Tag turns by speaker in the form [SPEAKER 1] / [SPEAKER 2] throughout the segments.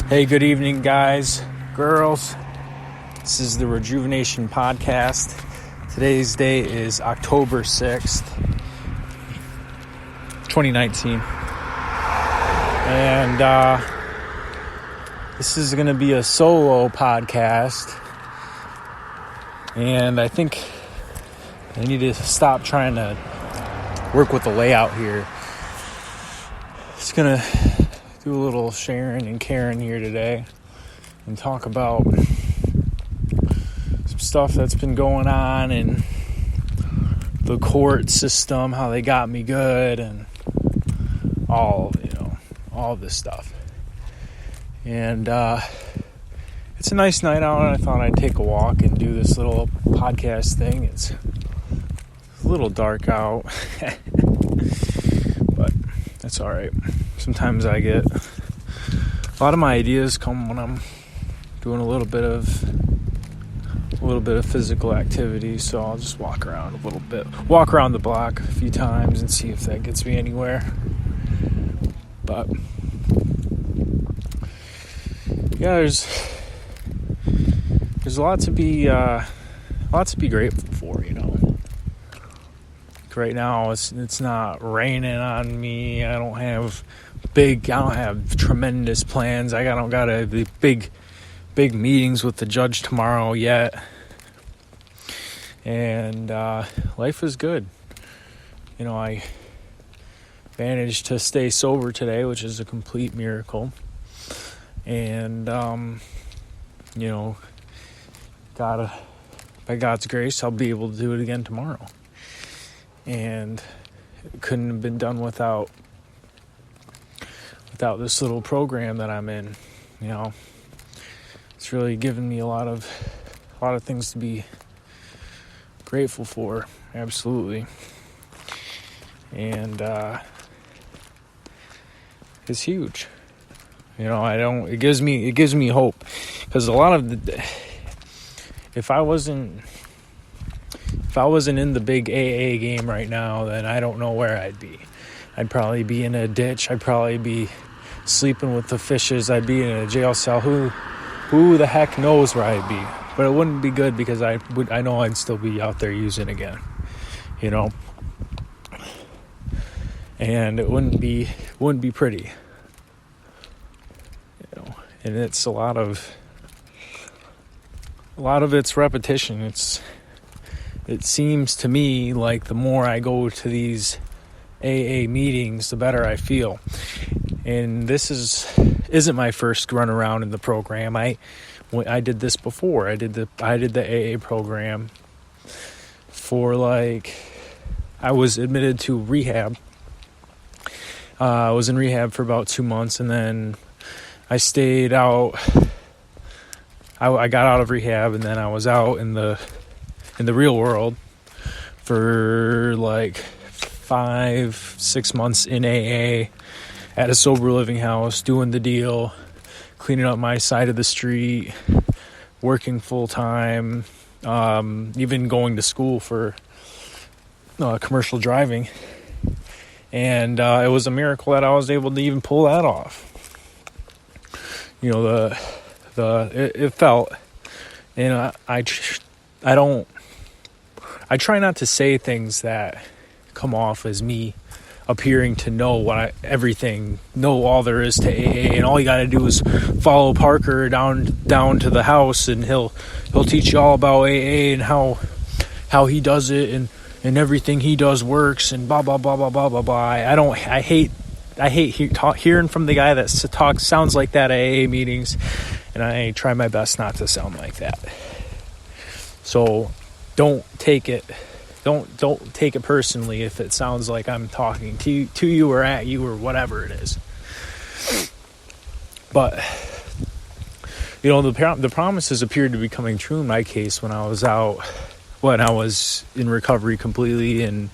[SPEAKER 1] Hey, good evening, guys, girls. This is the Rejuvenation Podcast. Today's day is October 6th, 2019. And this is going to be a solo podcast. And I think I need to stop trying to work with the layout here. Just going to do a little Sharon and Karen here today and talk about some stuff that's been going on in the court system, how they got me good, and all this stuff. And it's a nice night out, and I thought I'd take a walk and do this little podcast thing. It's a little dark out, but that's all right. Sometimes I get a lot of my ideas come when I'm doing a little bit of physical activity, so I'll just walk around the block a few times and see if that gets me anywhere. But yeah, there's a lot to be grateful for, Right now it's not raining on me. I don't have tremendous plans. I don't got a big meetings with the judge tomorrow yet. And life is good. I managed to stay sober today, which is a complete miracle. And by God's grace, I'll be able to do it again tomorrow. And it couldn't have been done without this little program that I'm in. It's really given me a lot of things to be grateful for. Absolutely. And it's huge. It gives me hope, because a lot of if I wasn't in the big AA game right now, then I don't know where I'd be. I'd probably be in a ditch. I'd probably be sleeping with the fishes. I'd be in a jail cell. Who the heck knows where I'd be? But it wouldn't be good, because I know I'd still be out there using again, and it wouldn't be pretty, and it's a lot of it's repetition. It seems to me like the more I go to these AA meetings, the better I feel. And this isn't my first run around in the program. I did this before. I did the AA program for I was admitted to rehab. I was in rehab for about 2 months, and then I stayed out. I got out of rehab, and then I was out in the real world for 5-6 months in AA at a sober living house, doing the deal, cleaning up my side of the street, working full time, even going to school for commercial driving. And it was a miracle that I was able to even pull that off. It felt, and I try not to say things that come off as me appearing to know know all there is to AA, and all you got to do is follow Parker down to the house, and he'll teach you all about AA and how he does it, and everything he does works, and blah blah blah blah blah blah blah. I hate hearing from the guy that sounds like that at AA meetings, and I try my best not to sound like that. So don't take it personally if it sounds like I'm talking to you or at you or whatever it is. But the promises appeared to be coming true in my case when I was in recovery completely and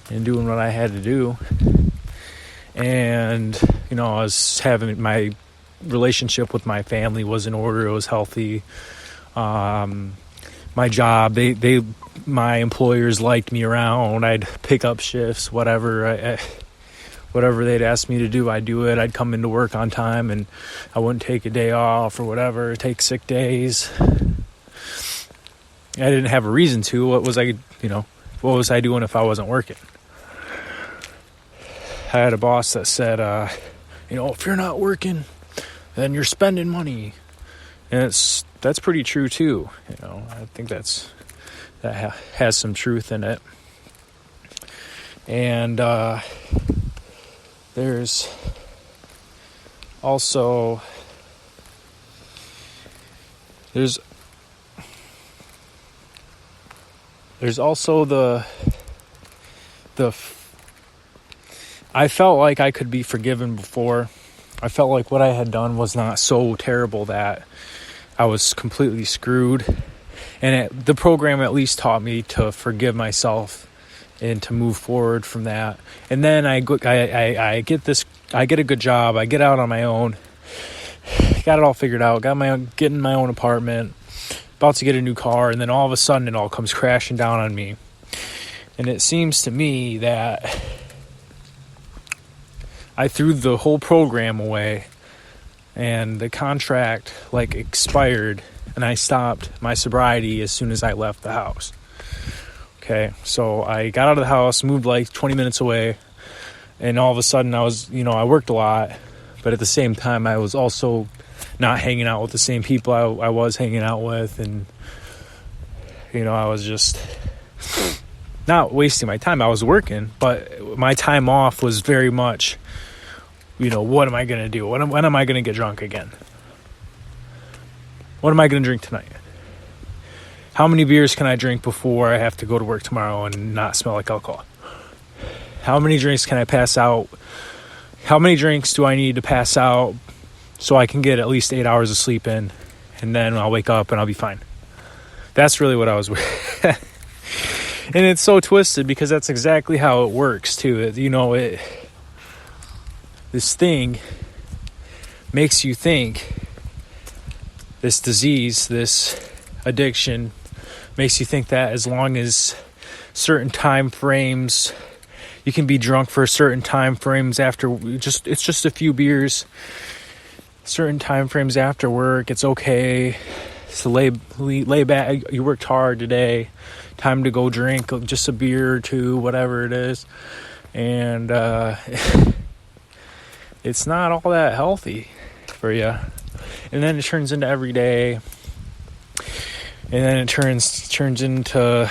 [SPEAKER 1] doing what I had to do. And I was having my relationship with my family was in order. It was healthy. My job, my employers liked me around. I'd pick up shifts, whatever. whatever they'd ask me to do, I'd do it. I'd come into work on time, and I wouldn't take a day off or whatever, take sick days. I didn't have a reason to. What was I doing if I wasn't working? I had a boss that said, if you're not working, then you're spending money. And that's pretty true too. I think that has some truth in it. And there's also the I felt like I could be forgiven before. I felt like what I had done was not so terrible that I was completely screwed. And the program at least taught me to forgive myself and to move forward from that. And then I get a good job. I get out on my own. Got it all figured out. Getting my own apartment. About to get a new car. And then all of a sudden it all comes crashing down on me. And it seems to me that I threw the whole program away. And the contract expired. And I stopped my sobriety as soon as I left the house. Okay, so I got out of the house, moved 20 minutes away, and all of a sudden I worked a lot, but at the same time I was also not hanging out with the same people I was hanging out with, and I was just not wasting my time. I was working, but my time off was very much, what am I going to do? When am I going to get drunk again? What am I going to drink tonight? How many beers can I drink before I have to go to work tomorrow and not smell like alcohol? How many drinks can I pass out? How many drinks do I need to pass out so I can get at least 8 hours of sleep in, and then I'll wake up and I'll be fine? That's really what I was with. And it's so twisted because that's exactly how it works too. This thing makes you think, this disease, this addiction, makes you think that as long as certain time frames, you can be drunk for certain time frames after it's just a few beers, certain time frames after work, it's okay to lay back. You worked hard today, time to go drink just a beer or two, whatever it is. And it's not all that healthy for you. And then it turns into every day. And then it turns into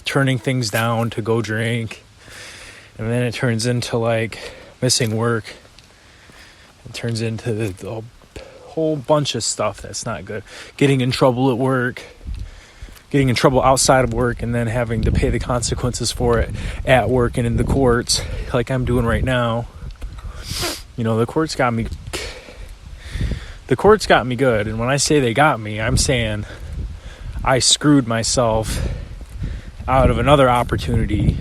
[SPEAKER 1] turning things down to go drink. And then it turns into missing work. It turns into the whole bunch of stuff that's not good. Getting in trouble at work. Getting in trouble outside of work, and then having to pay the consequences for it at work and in the courts, like I'm doing right now. The courts got me. The courts got me good. And when I say they got me, I'm saying I screwed myself out of another opportunity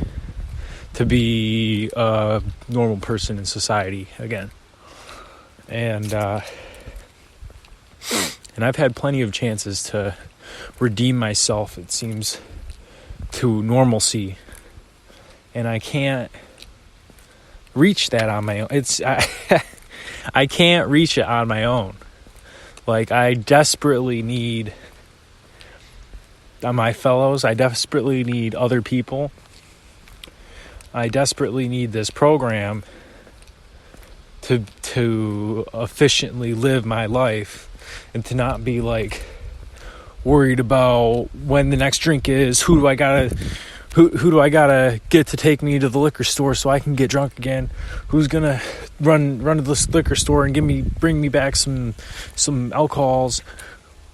[SPEAKER 1] to be a normal person in society again. And I've had plenty of chances to redeem myself, it seems, to normalcy. And I can't reach that on my own. I can't reach it on my own. I desperately need my fellows. I desperately need other people. I desperately need this program to efficiently live my life and to not be worried about when the next drink is. Who do I gotta get to take me to the liquor store so I can get drunk again? Who's gonna run to this liquor store and bring me back some alcohols?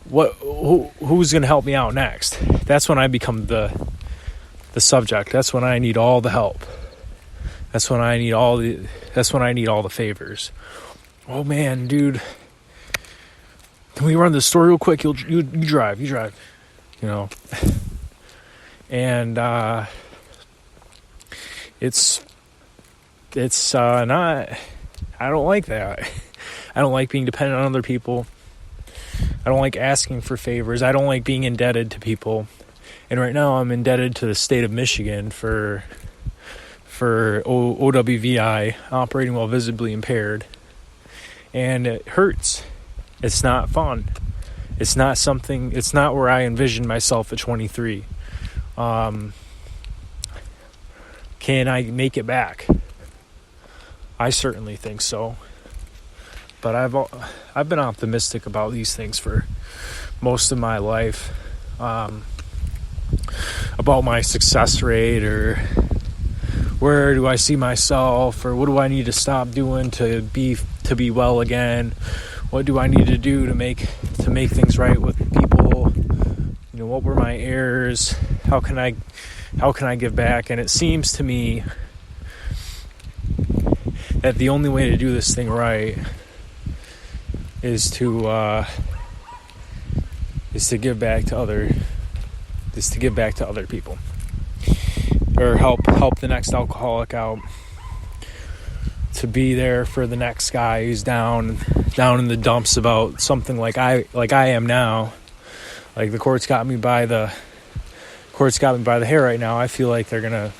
[SPEAKER 1] Who's gonna help me out next? That's when I become the subject. That's when I need all the help. That's when I need all the favors. Oh man, dude, can we run to the store real quick? You drive. And it's not. I don't like that. I don't like being dependent on other people. I don't like asking for favors. I don't like being indebted to people. And right now I'm indebted to the state of Michigan for for OWVI, operating while visibly impaired, and it hurts. It's not fun. It's not where I envisioned myself at 23. Can I make it back? I certainly think so. But I've been optimistic about these things for most of my life. About my success rate, or where do I see myself, or what do I need to stop doing to be well again? What do I need to do to make things right with people? You know, what were my errors? How can I give back? And it seems to me that the only way to do this thing right is to give back to other people, or help the next alcoholic out, to be there for the next guy who's down in the dumps about something like I am now. Like the court's got me by the hair right now. I feel like they're gonna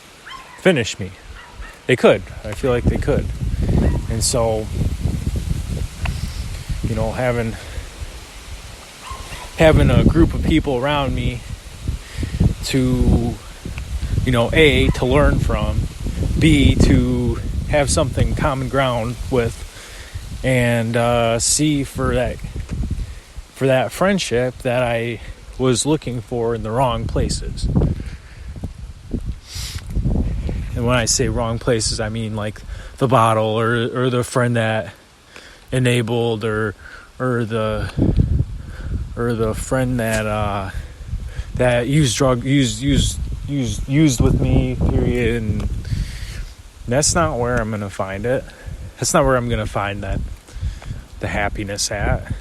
[SPEAKER 1] finish me. They could. I feel like they could. And so, you know, having a group of people around me to, you know, A, to learn from, B, to have something common ground with, and C, for that friendship that I was looking for in the wrong places. And when I say wrong places, I mean like the bottle, or the friend that enabled, or the friend that used with me, period. And that's not where I'm gonna find it. That's not where I'm gonna find the happiness at.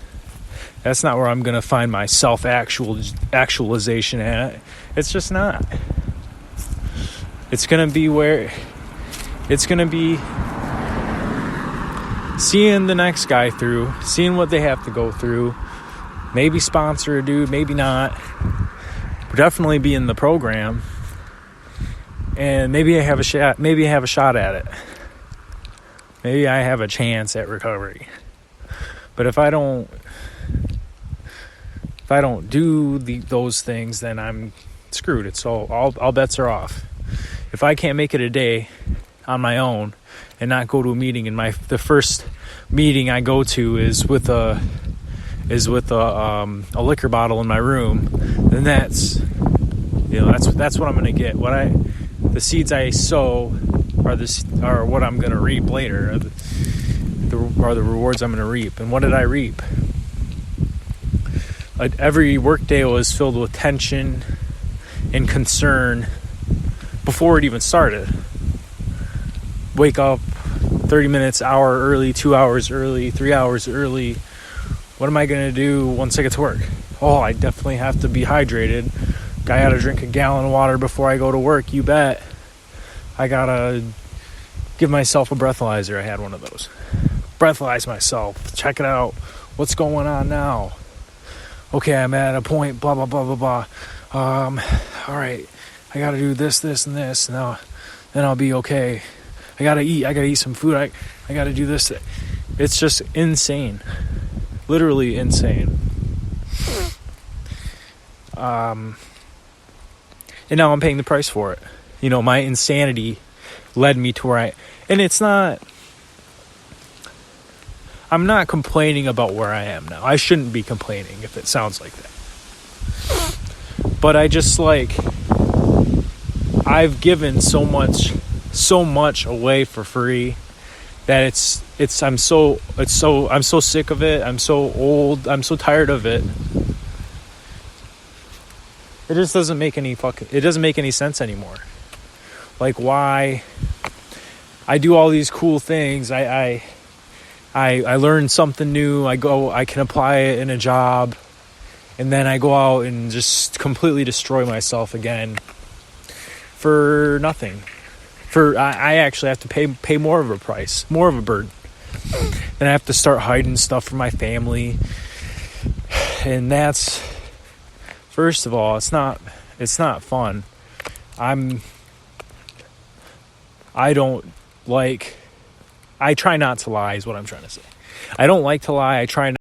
[SPEAKER 1] That's not where I'm gonna find my self-actualization at. It's just not. It's gonna be seeing the next guy through, seeing what they have to go through, maybe sponsor a dude, maybe not, but definitely be in the program, and maybe I have a shot at it. Maybe I have a chance at recovery. But if I don't do those things, then I'm screwed. It's all bets are off. If I can't make it a day on my own and not go to a meeting, and the first meeting I go to is with a liquor bottle in my room, then that's what I'm gonna get. The seeds I sow are what I'm gonna reap later. Are the rewards I'm gonna reap. And what did I reap? Every workday was filled with tension and concern before it even started. Wake up 30 minutes, hour early, 2 hours early, 3 hours early. What am I going to do once I get to work? Oh, I definitely have to be hydrated. I got to drink a gallon of water before I go to work, you bet. I got to give myself a breathalyzer. I had one of those. Breathalyze myself. Check it out. What's going on now? Okay, I'm at a point, blah, blah, blah, blah, blah. All right, I got to do this, and this. Now, then I'll be okay. I got to eat some food. I got to do this. It's just insane. Literally insane. And now I'm paying the price for it. You know, my insanity led me to where and it's not, I'm not complaining about where I am now. I shouldn't be complaining if it sounds like that. But I just I've given so much away for free that I'm so sick of it. I'm so old. I'm so tired of it. It just doesn't make any sense anymore. Like, why I do all these cool things. I learn something new. I can apply it in a job, and then I go out and just completely destroy myself again for nothing. I actually have to pay more of a price, more of a burden. Then I have to start hiding stuff from my family, and that's, first of all, it's not fun. I'm I try not to lie is what I'm trying to say. I don't like to lie. I try not